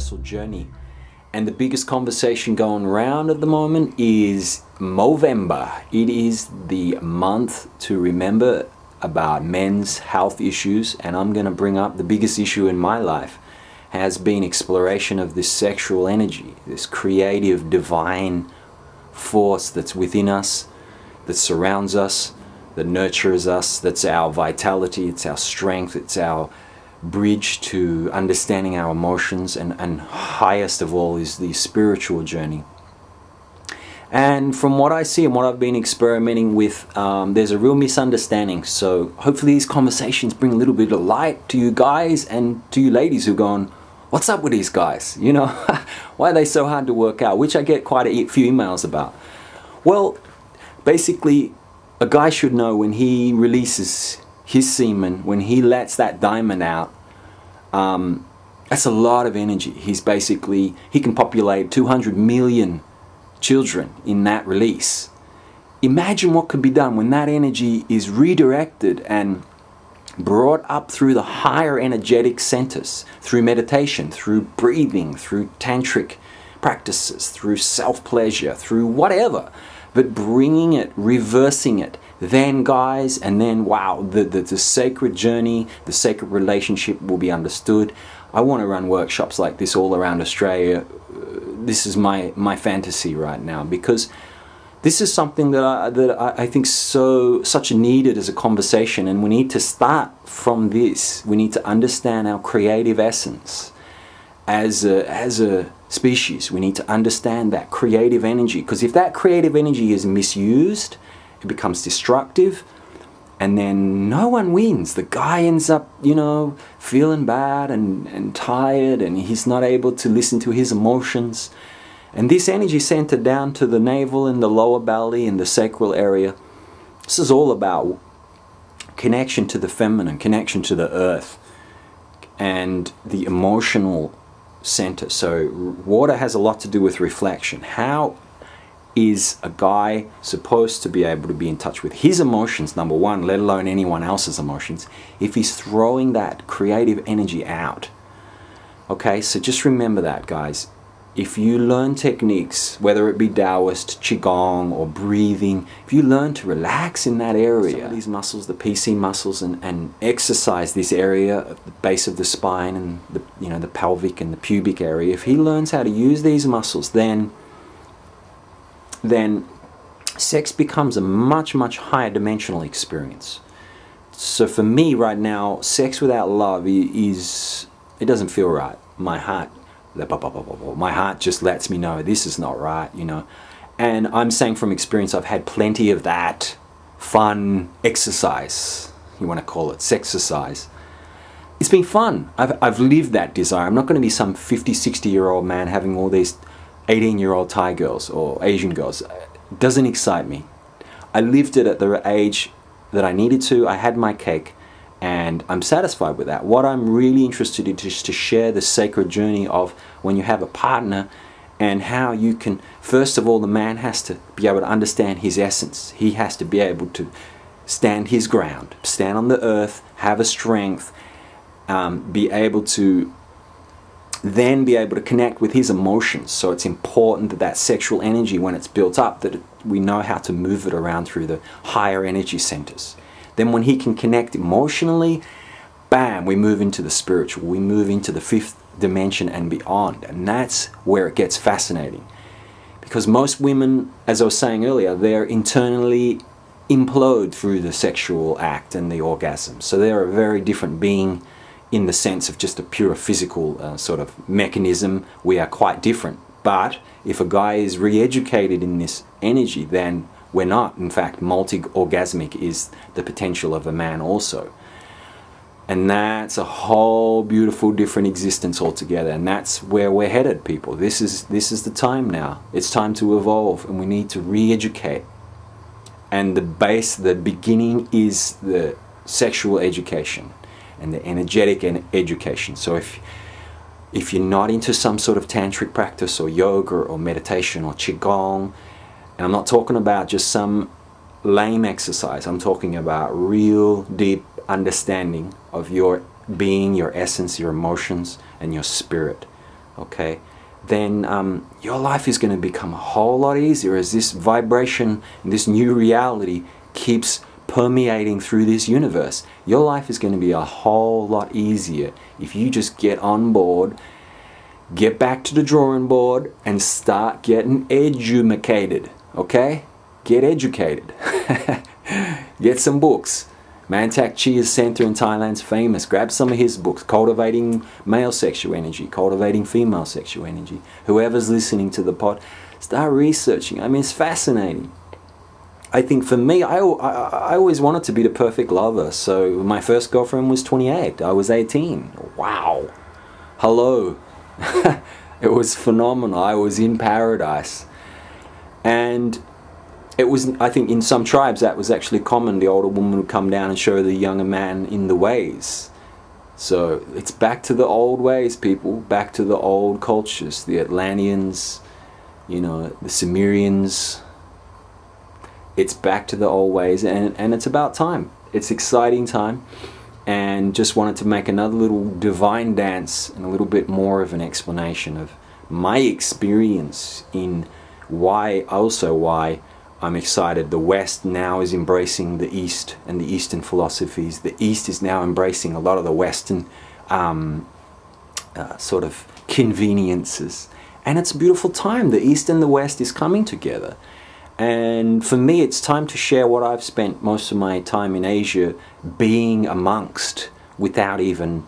universal journey. And the biggest conversation going around at the moment is Movember. It is the month to remember about men's health issues, and I'm going to bring up the biggest issue in my life has been exploration of this sexual energy, this creative divine force that's within us, that surrounds us, that nurtures us, that's our vitality, it's our strength, it's our bridge to understanding our emotions, and highest of all is the spiritual journey. And from what I see and what I've been experimenting with, there's a real misunderstanding. So hopefully these conversations bring a little bit of light to you guys and to you ladies who are going, what's up with these guys? You know, why are they so hard to work out? Which I get quite a few emails about. Well, basically, a guy should know when he releases his semen, when he lets that diamond out, that's a lot of energy. He can populate 200 million children in that release. Imagine what could be done when that energy is redirected and brought up through the higher energetic centers, through meditation, through breathing, through tantric practices, through self-pleasure, through whatever, but bringing it, reversing it, then guys, and then wow, the sacred journey, the sacred relationship will be understood. I want to run workshops like this all around Australia. This is my fantasy right now, because this is something that I think such needed as a conversation, and we need to start from this. We need to understand our creative essence as a species. We need to understand that creative energy, because if that creative energy is misused, it becomes destructive, and then no one wins. The guy ends up, you know, feeling bad and tired, and he's not able to listen to his emotions. And this energy center down to the navel and the lower belly and the sacral area, this is all about connection to the feminine, connection to the earth, and the emotional center. So water has a lot to do with reflection. How is a guy supposed to be able to be in touch with his emotions, number one, let alone anyone else's emotions, if he's throwing that creative energy out? Okay, so just remember that, guys. If you learn techniques, whether it be Taoist, Qigong, or breathing, if you learn to relax in that area, some of these muscles, the PC muscles, and exercise this area at the base of the spine and the pelvic and the pubic area, if he learns how to use these muscles, then sex becomes a much, much higher dimensional experience. So for me right now, sex without love it doesn't feel right. My heart just lets me know this is not right, you know. And I'm saying from experience, I've had plenty of that fun exercise, you want to call it sexercise. It's been fun. I've lived that desire. I'm not going to be some 50, 60-year-old man having all these 18-year-old Thai girls or Asian girls. It doesn't excite me. I lived it at the age that I needed to. I had my cake, and I'm satisfied with that. What I'm really interested in is to share the sacred journey of when you have a partner, and how you can, first of all, the man has to be able to understand his essence. He has to be able to stand his ground, stand on the earth, have a strength, be able to connect with his emotions. So it's important that that sexual energy, when it's built up, that we know how to move it around through the higher energy centers. Then when he can connect emotionally, bam, we move into the spiritual. We move into the fifth dimension and beyond. And that's where it gets fascinating. Because most women, as I was saying earlier, they're internally implode through the sexual act and the orgasm. So they're a very different being in the sense of just a pure physical sort of mechanism. We are quite different. But if a guy is re-educated in this energy, then we're not. In fact, multi-orgasmic is the potential of a man also. And that's a whole beautiful different existence altogether. And that's where we're headed, people. This is the time now. It's time to evolve, and we need to re-educate. And the beginning is the sexual education and the energetic education. So if you're not into some sort of tantric practice or yoga or meditation or qigong, and I'm not talking about just some lame exercise, I'm talking about real deep understanding of your being, your essence, your emotions, and your spirit. okay, then your life is going to become a whole lot easier as this vibration, this new reality keeps permeating through this universe. Your life is going to be a whole lot easier if you just get on board, get back to the drawing board, and start getting educated, okay? Get educated. Get some books. Mantak Chia's center in Thailand's famous. Grab some of his books. Cultivating Male Sexual Energy, Cultivating Female Sexual Energy. Whoever's listening to the pod, start researching. I mean, it's fascinating. I think for me, I always wanted to be the perfect lover. So my first girlfriend was 28. I was 18. Wow. Hello. It was phenomenal. I was in paradise. And it was, I think in some tribes that was actually common. The older woman would come down and show the younger man in the ways. So it's back to the old ways, people. Back to the old cultures. The Atlanteans, you know, the Sumerians. It's back to the old ways, and it's about time. It's exciting time, and just wanted to make another little divine dance and a little bit more of an explanation of my experience in why I'm excited. The West now is embracing the East and the Eastern philosophies. The East is now embracing a lot of the Western sort of conveniences, and it's a beautiful time. The East and the West is coming together. And for me, it's time to share what I've spent most of my time in Asia being amongst, without even,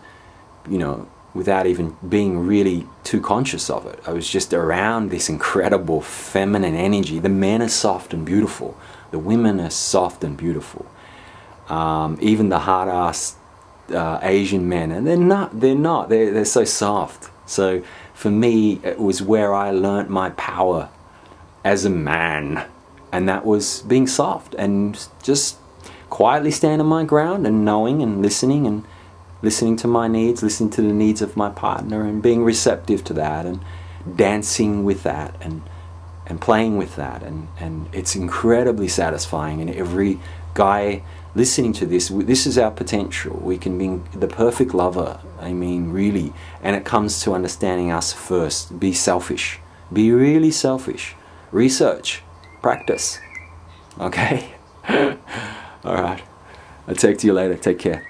you know, without even being really too conscious of it. I was just around this incredible feminine energy. The men are soft and beautiful. The women are soft and beautiful. Even the hard-ass Asian men, and they're so soft. So for me, it was where I learnt my power as a man. And that was being soft and just quietly standing my ground and knowing and listening to my needs, listening to the needs of my partner, and being receptive to that, and dancing with that, and playing with that. And it's incredibly satisfying. And every guy listening to this is our potential. We can be the perfect lover. I mean, really. And it comes to understanding us first. Be selfish. Be really selfish. Research. Practice. Okay? Alright. I'll talk to you later. Take care.